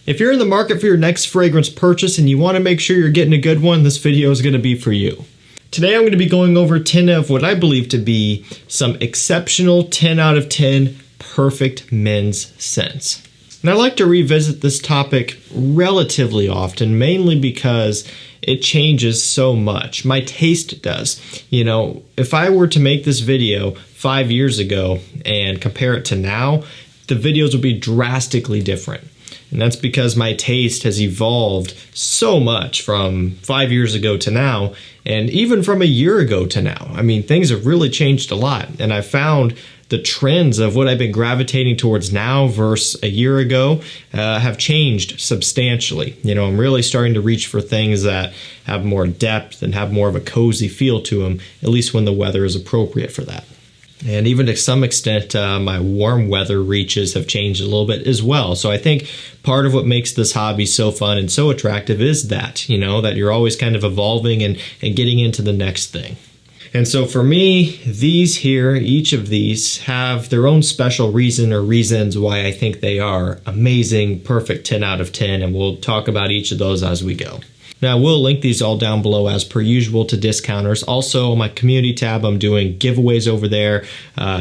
If you're in the market for your next fragrance purchase and you want to make sure you're getting a good one, this video is going to be for you. Today I'm going to be going over 10 of what I believe to be some exceptional 10 out of 10 perfect men's scents. And I like to revisit this topic relatively often, mainly because it changes so much. My taste does. You know, if I were to make this video 5 years ago and compare it to now, the videos would be drastically different. And that's because my taste has evolved so much from 5 years ago to now, and even from a year ago to now. I mean, things have really changed a lot, and I found the trends of what I've been gravitating towards now versus a year ago have changed substantially. You know, I'm really starting to reach for things that have more depth and have more of a cozy feel to them, at least when the weather is appropriate for that. And even to some extent, my warm weather reaches have changed a little bit as well. So I think part of what makes this hobby so fun and so attractive is that, you know, that you're always kind of evolving and getting into the next thing. And so for me, these here, each of these have their own special reason or reasons why I think they are amazing, perfect 10 out of 10, and we'll talk about each of those as we go. Now, I will link these all down below as per usual to discounters. Also, on my community tab, I'm doing giveaways over there.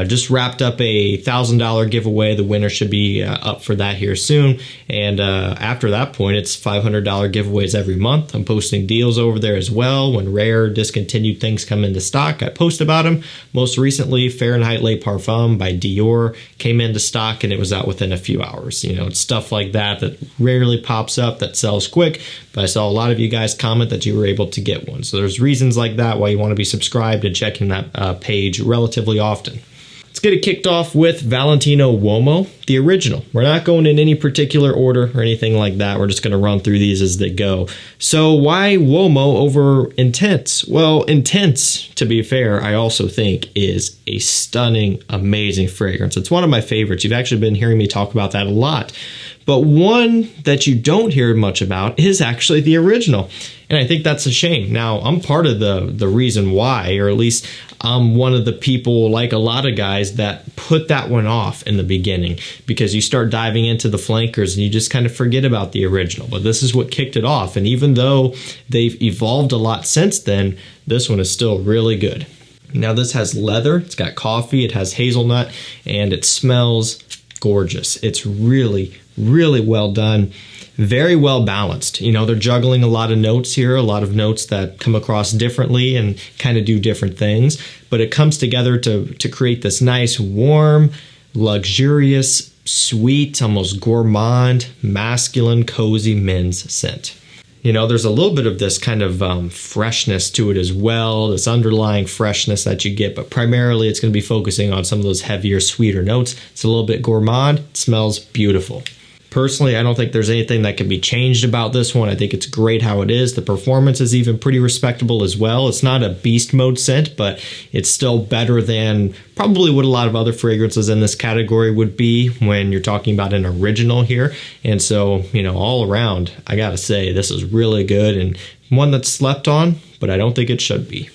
Just wrapped up a $1,000 giveaway. The winner should be up for that here soon. And after that point, it's $500 giveaways every month. I'm posting deals over there as well. When rare, discontinued things come into stock, I post about them. Most recently, Fahrenheit Les Parfums by Dior came into stock, and it was out within a few hours. You know, it's stuff like that that rarely pops up, that sells quick. But I saw a lot of you guys comment that you were able to get one. So there's reasons like that why you want to be subscribed and checking that page relatively often. Let's get it kicked off with Valentino UOMO, the original. We're not going in any particular order or anything like that. We're just going to run through these as they go. So why UOMO over Intense? Well, Intense, to be fair, I also think is a stunning, amazing fragrance. It's one of my favorites. You've actually been hearing me talk about that a lot. But one that you don't hear much about is actually the original. And I think that's a shame. Now, I'm part of the reason why, or at least I'm one of the people, like a lot of guys, that put that one off in the beginning because you start diving into the flankers and you just kind of forget about the original. But this is what kicked it off. And even though they've evolved a lot since then, this one is still really good. Now, this has leather, it's got coffee, it has hazelnut, and it smells gorgeous. It's really well done, very well balanced. You know, they're juggling a lot of notes here, a lot of notes that come across differently and kind of do different things, but it comes together to create this nice, warm, luxurious, sweet, almost gourmand, masculine, cozy men's scent. You know, there's a little bit of this kind of freshness to it as well, this underlying freshness that you get, but primarily it's going to be focusing on some of those heavier, sweeter notes. It's a little bit gourmand. It smells beautiful. Personally, I don't think there's anything that can be changed about this one. I think it's great how it is. The performance is even pretty respectable as well. It's not a beast mode scent, but it's still better than probably what a lot of other fragrances in this category would be when you're talking about an original here. And so, you know, all around, I gotta say, this is really good and one that's slept on, but I don't think it should be.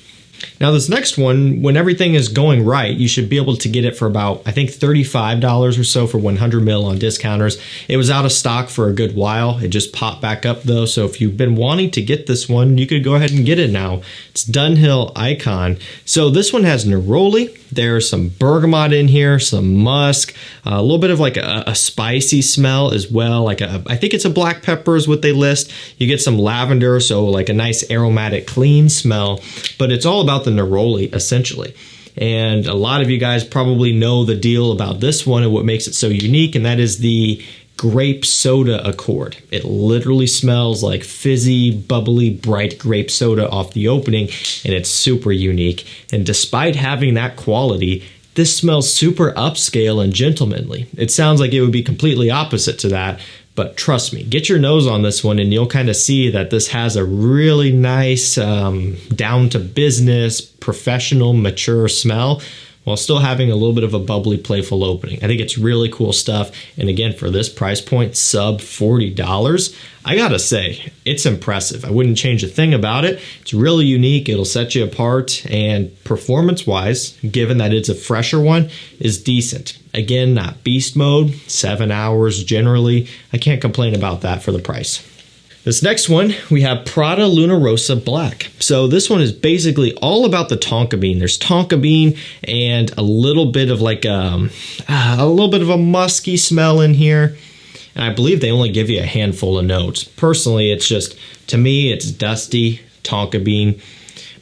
Now this next one, when everything is going right, you should be able to get it for about, I think, $35 or so for 100 ml on discounters. It was out of stock for a good while. It just popped back up though. So if you've been wanting to get this one, you could go ahead and get it now. It's DUNHILL Icon. So this one has neroli. There's some bergamot in here, some musk, a little bit of like a spicy smell as well. Like I think it's a black pepper is what they list. You get some lavender, so like a nice aromatic, clean smell. But it's all about the neroli essentially. And a lot of you guys probably know the deal about this one and what makes it so unique, and that is the grape soda accord. It literally smells like fizzy, bubbly, bright grape soda off the opening, and it's super unique. And despite having that quality, this smells super upscale and gentlemanly. It sounds like it would be completely opposite to that, but trust me, get your nose on this one and you'll kind of see that this has a really nice, down to business, professional, mature smell. while still having a little bit of a bubbly, playful opening. I think it's really cool stuff. And again, for this price point, sub $40, I gotta say, it's impressive. I wouldn't change a thing about it. It's really unique. It'll set you apart. And performance-wise, given that it's a fresher one, is decent. Again, not beast mode, 7 hours generally. I can't complain about that for the price. This next one, we have Prada Luna Rossa Black. So this one is basically all about the tonka bean. There's tonka bean and a little bit of like a little bit of a musky smell in here. And I believe they only give you a handful of notes. Personally, it's just, to me, it's dusty tonka bean.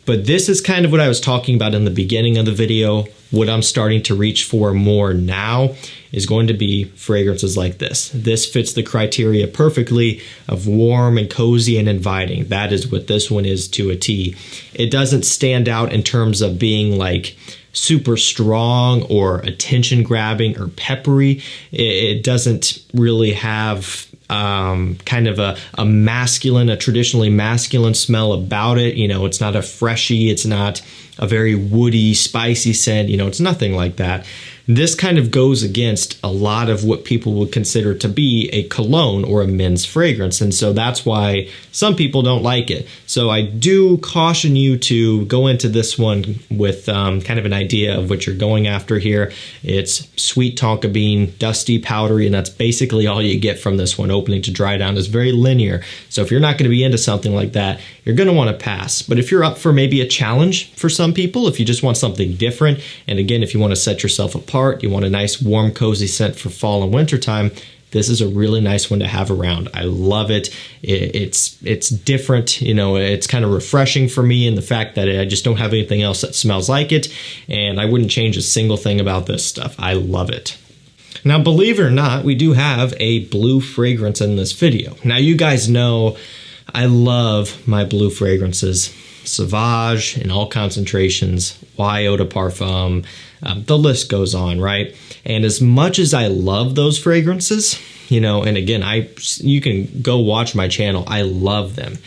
But this is kind of what I was talking about in the beginning of the video. What I'm starting to reach for more now is going to be fragrances like this. This fits the criteria perfectly of warm and cozy and inviting. That is what this one is to a T. It doesn't stand out in terms of being like super strong or attention grabbing or peppery. It doesn't really have kind of a masculine, a traditionally masculine smell about it. You know, it's not a freshy, it's not a very woody, spicy scent. You know, it's nothing like that. This kind of goes against a lot of what people would consider to be a cologne or a men's fragrance. And so that's why some people don't like it. So I do caution you to go into this one with kind of an idea of what you're going after here. It's sweet tonka bean, dusty, powdery, and that's basically all you get from this one. Opening to dry down is very linear. So if you're not going to be into something like that, you're going to want to pass. But if you're up for maybe a challenge for some people, if you just want something different, and again, if you want to set yourself apart, you want a nice warm cozy scent for fall and winter time, this is a really nice one to have around. I love it. It's different, you know, it's kind of refreshing for me in the fact that I just don't have anything else that smells like it, and I wouldn't change a single thing about this stuff. I love it. Now, believe it or not, we do have a blue fragrance in this video. Now, you guys know I love my blue fragrances. Sauvage in all concentrations, Eau de Parfum, the list goes on, right? And as much as I love those fragrances, you know, and again, you can go watch my channel, I love them.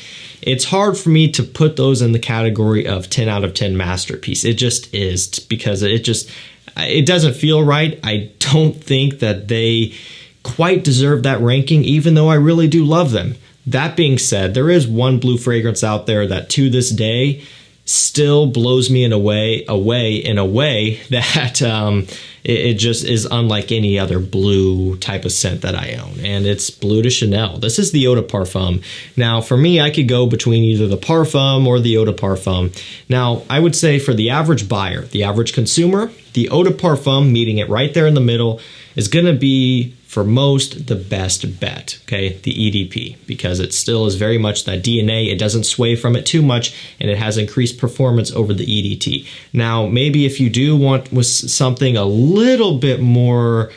It's hard for me to put those in the category of 10 out of 10 masterpiece. It just is, because it doesn't feel right. I don't think that they quite deserve that ranking, even though I really do love them. That being said, there is one blue fragrance out there that to this day still blows me away in a way that it just is unlike any other blue type of scent that I own, and it's Bleu de Chanel. This is the Eau de Parfum. Now, for me, I could go between either the Parfum or the Eau de Parfum. Now, I would say for the average buyer, the average consumer, the Eau de Parfum, meeting it right there in the middle, is going to be, for most, the best bet, okay, the EDP, because it still is very much that DNA. It doesn't sway from it too much, and it has increased performance over the EDT. Now, maybe if you do want with something a little bit more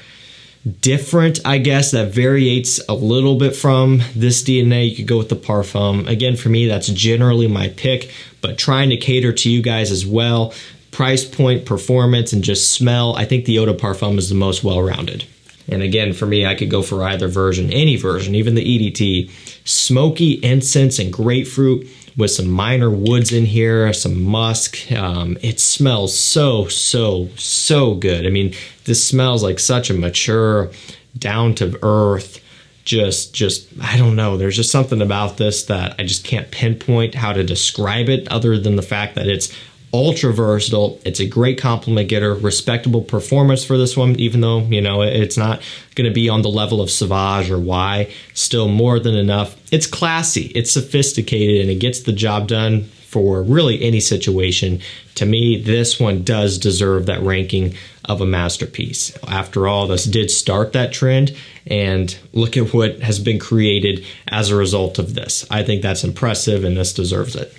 different, I guess, that variates a little bit from this DNA, you could go with the Parfum. Again, for me, that's generally my pick, but trying to cater to you guys as well. Price point, performance, and just smell, I think the Eau de Parfum is the most well-rounded. And again, for me, I could go for either version, any version, even the EDT. Smoky incense and grapefruit with some minor woods in here, some musk. It smells so, so, so good. I mean, this smells like such a mature, down-to-earth, just, I don't know. There's just something about this that I just can't pinpoint how to describe it, other than the fact that it's ultra versatile. It's a great compliment getter, respectable performance for this one, even though, you know, it's not going to be on the level of Sauvage or Y, still more than enough. It's classy, it's sophisticated, and it gets the job done for really any situation. To me, this one does deserve that ranking of a masterpiece. After all, this did start that trend, and look at what has been created as a result of this. I think that's impressive, and this deserves it.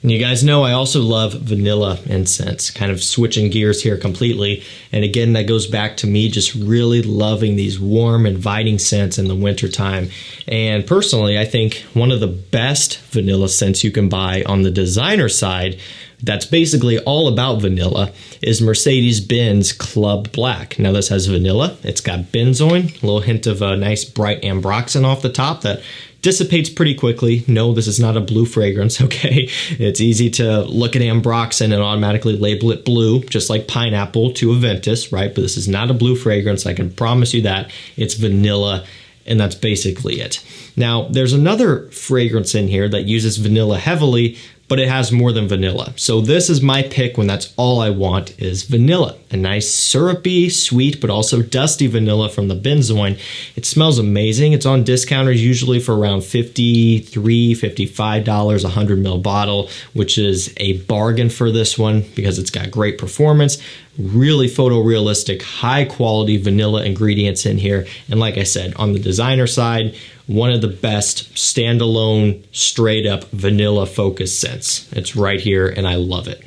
And you guys know I also love vanilla incense, kind of switching gears here completely. And again, that goes back to me just really loving these warm, inviting scents in the wintertime. And personally, I think one of the best vanilla scents you can buy on the designer side that's basically all about vanilla is Mercedes-Benz Club Black. Now this has vanilla, it's got benzoin, a little hint of a nice bright ambroxan off the top that dissipates pretty quickly. No, this is not a blue fragrance, okay? It's easy to look at ambroxan and automatically label it blue, just like pineapple to Aventus, right? But this is not a blue fragrance, I can promise you that. It's vanilla, and that's basically it. Now, there's another fragrance in here that uses vanilla heavily, but it has more than vanilla. So this is my pick when that's all I want is vanilla. A nice syrupy, sweet, but also dusty vanilla from the benzoin. It smells amazing. It's on discounters usually for around $53, $55, 100 ml bottle, which is a bargain for this one because it's got great performance, really photorealistic, high quality vanilla ingredients in here. And like I said, on the designer side, one of the best standalone, straight up vanilla focused scents. It's right here and I love it.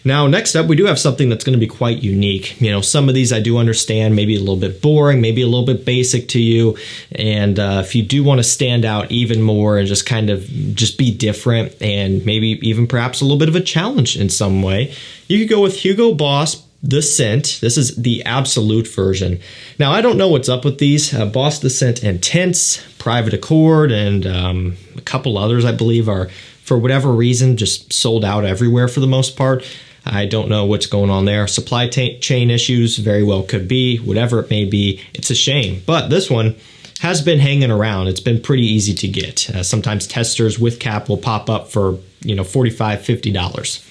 Now, next up, we do have something that's going to be quite unique. You know, some of these I do understand, maybe a little bit boring, maybe a little bit basic to you. And if you do want to stand out even more and just kind of just be different and maybe even perhaps a little bit of a challenge in some way, you could go with Hugo Boss The Scent. This is the absolute version. Now, I don't know what's up with these. Boss The Scent Intense, Private Accord, and a couple others, I believe, are, for whatever reason, just sold out everywhere for the most part. I don't know what's going on there. Supply chain issues very well could be. Whatever it may be, it's a shame. But this one has been hanging around. It's been pretty easy to get. Sometimes testers with cap will pop up for, $45, $50.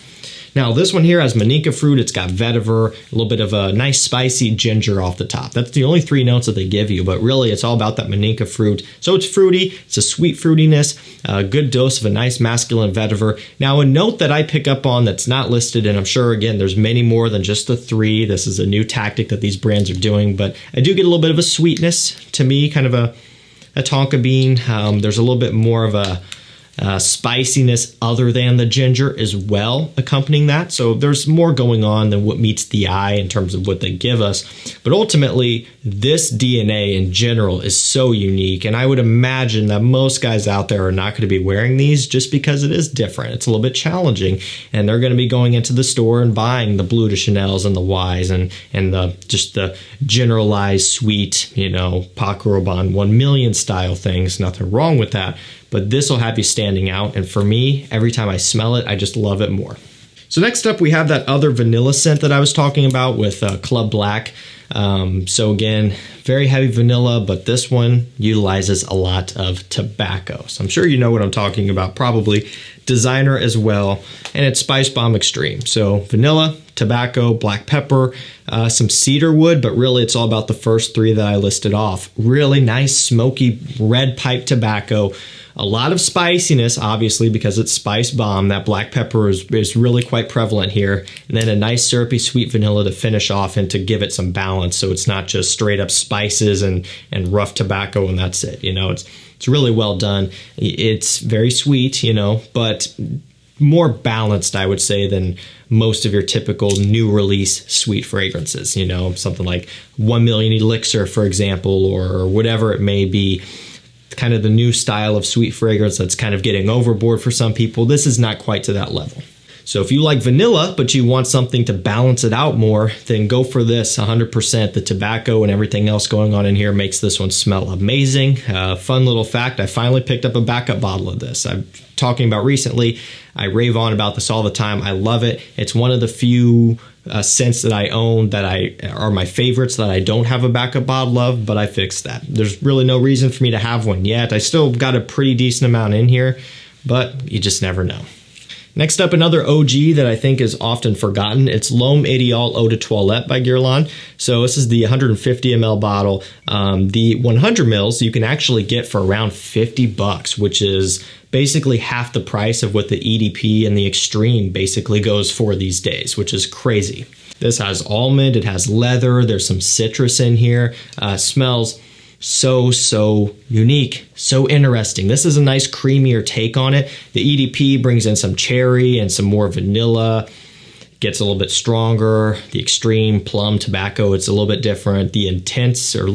Now, this one here has manica fruit, it's got vetiver, a little bit of a nice spicy ginger off the top. That's the only 3 notes that they give you, but really it's all about that manica fruit. So it's fruity, it's a sweet fruitiness, a good dose of a nice masculine vetiver. Now, a note that I pick up on that's not listed, and I'm sure, again, there's many more than just the 3. This is a new tactic that these brands are doing, but I do get a little bit of a sweetness to me, kind of a tonka bean. There's a little bit more of a spiciness other than the ginger as well accompanying that. So there's more going on than what meets the eye in terms of what they give us. But ultimately, this DNA in general is so unique. And I would imagine that most guys out there are not going to be wearing these just because it is different. It's a little bit challenging. And they're going to be going into the store and buying the Bleu de Chanel's and the Y's and just the generalized sweet, Paco Rabanne 1 million style things. Nothing wrong with that. But this will have you standing out. And for me, every time I smell it, I just love it more. So next up, we have that other vanilla scent that I was talking about with Club Black. So again, very heavy vanilla, but this one utilizes a lot of tobacco. So I'm sure you know what I'm talking about, probably. Designer as well, and it's Spice Bomb Extreme. So vanilla, tobacco, black pepper, some cedar wood, but really it's all about the first 3 that I listed off. Really nice, smoky, red pipe tobacco. A lot of spiciness, obviously, because it's Spice Bomb. That black pepper is really quite prevalent here. And then a nice syrupy sweet vanilla to finish off and to give it some balance, so it's not just straight up spices and rough tobacco and that's it. It's really well done. It's very sweet, but more balanced, I would say, than most of your typical new release sweet fragrances. Something like 1 Million Elixir, for example, or whatever it may be. Kind of the new style of sweet fragrance that's kind of getting overboard for some people. This is not quite to that level. So if you like vanilla, but you want something to balance it out more, then go for this 100%. The tobacco and everything else going on in here makes this one smell amazing. Fun little fact, I finally picked up a backup bottle of this. I'm talking about recently. I rave on about this all the time. I love it. It's one of the few scents that I own that are my favorites that I don't have a backup bottle of, but I fixed that. There's really no reason for me to have one yet. I still got a pretty decent amount in here, but you just never know. Next up, another OG that I think is often forgotten. It's L'Homme Ideal Eau de Toilette by Guerlain. So this is the 150 ml bottle. The 100 mils you can actually get for around $50, which is basically half the price of what the EDP and the Extreme basically goes for these days, which is crazy. This has almond, it has leather, there's some citrus in here. Smells so unique, so interesting. This is a nice creamier take on it. The EDP brings in some cherry and some more vanilla, gets a little bit stronger. The Extreme plum tobacco, it's a little bit different. The intense, one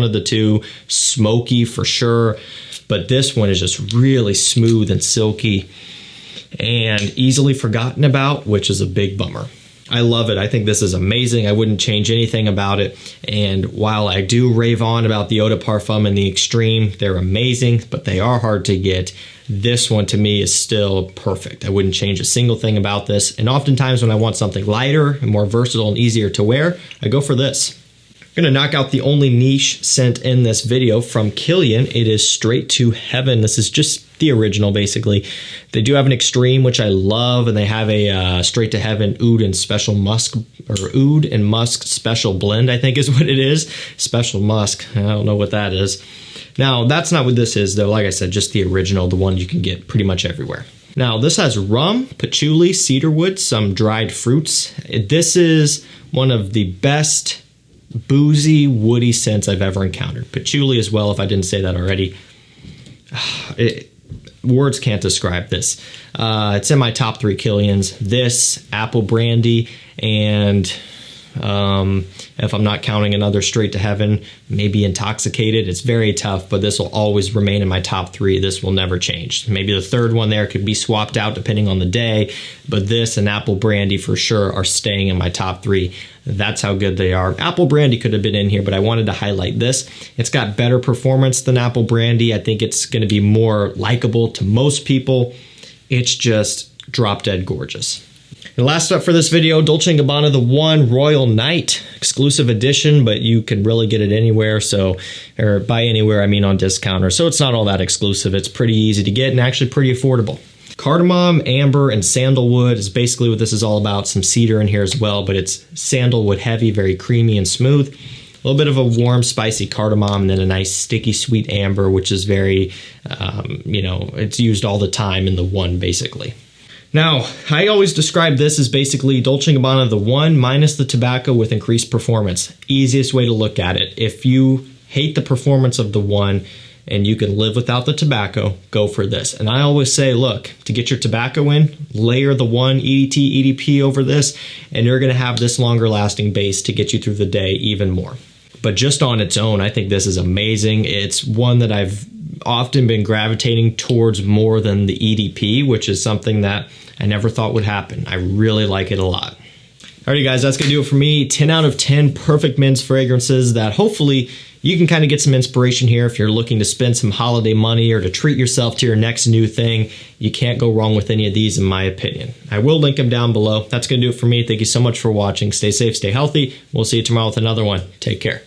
of the two, smoky for sure. But this one is just really smooth and silky. and easily forgotten about, which is a big bummer. I love it. I think this is amazing. I wouldn't change anything about it. And while I do rave on about the Eau de Parfum and the Extreme, they're amazing, but they are hard to get. This one to me is still perfect. I wouldn't change a single thing about this. And oftentimes when I want something lighter and more versatile and easier to wear, I go for this. I'm gonna knock out the only niche scent in this video from Kilian. It is Straight to Heaven. This is just the original, basically. They do have an Extreme, which I love, and they have a Straight to Heaven Oud and Special Musk, or Oud and Musk Special Blend, I think is what it is. Special Musk, I don't know what that is. Now, that's not what this is, though. Like I said, just the original, the one you can get pretty much everywhere. Now, this has rum, patchouli, cedarwood, some dried fruits. This is one of the best boozy, woody scents I've ever encountered. Patchouli as well, if I didn't say that already. Words can't describe this. It's in my top 3 Kilians. This, apple brandy, and if I'm not counting another Straight to Heaven, maybe Intoxicated. It's very tough, but this will always remain in my top 3. This will never change. Maybe the third one there could be swapped out depending on the day, but this and apple brandy for sure are staying in my top 3. That's how good they are. Apple brandy could have been in here, but I wanted to highlight this. It's got better performance than apple brandy. I think it's going to be more likable to most people. It's just drop dead gorgeous. And last up for this video, Dolce & Gabbana The One Royal Night, exclusive edition, but you can really get it anywhere. So, or by anywhere, I mean on discounter. So it's not all that exclusive. It's pretty easy to get and actually pretty affordable. Cardamom, amber, and sandalwood is basically what this is all about. Some cedar in here as well, but it's sandalwood heavy, very creamy and smooth. A little bit of a warm, spicy cardamom, and then a nice sticky, sweet amber, which is very, you know, it's used all the time in the one, basically. Now, I always describe this as basically Dolce & Gabbana The One minus the tobacco with increased performance. Easiest way to look at it. If you hate the performance of the one and you can live without the tobacco, go for this. And I always say, look, to get your tobacco in, layer the one EDT, EDP over this, and you're gonna have this longer lasting base to get you through the day even more. But just on its own, I think this is amazing. It's one that I've often been gravitating towards more than the EDP, which is something that I never thought would happen. I really like it a lot. Alrighty guys, that's gonna do it for me. 10 out of 10 perfect men's fragrances that hopefully you can kind of get some inspiration here if you're looking to spend some holiday money or to treat yourself to your next new thing. You can't go wrong with any of these in my opinion. I will link them down below. That's gonna do it for me. Thank you so much for watching. Stay safe, stay healthy. We'll see you tomorrow with another one. Take care.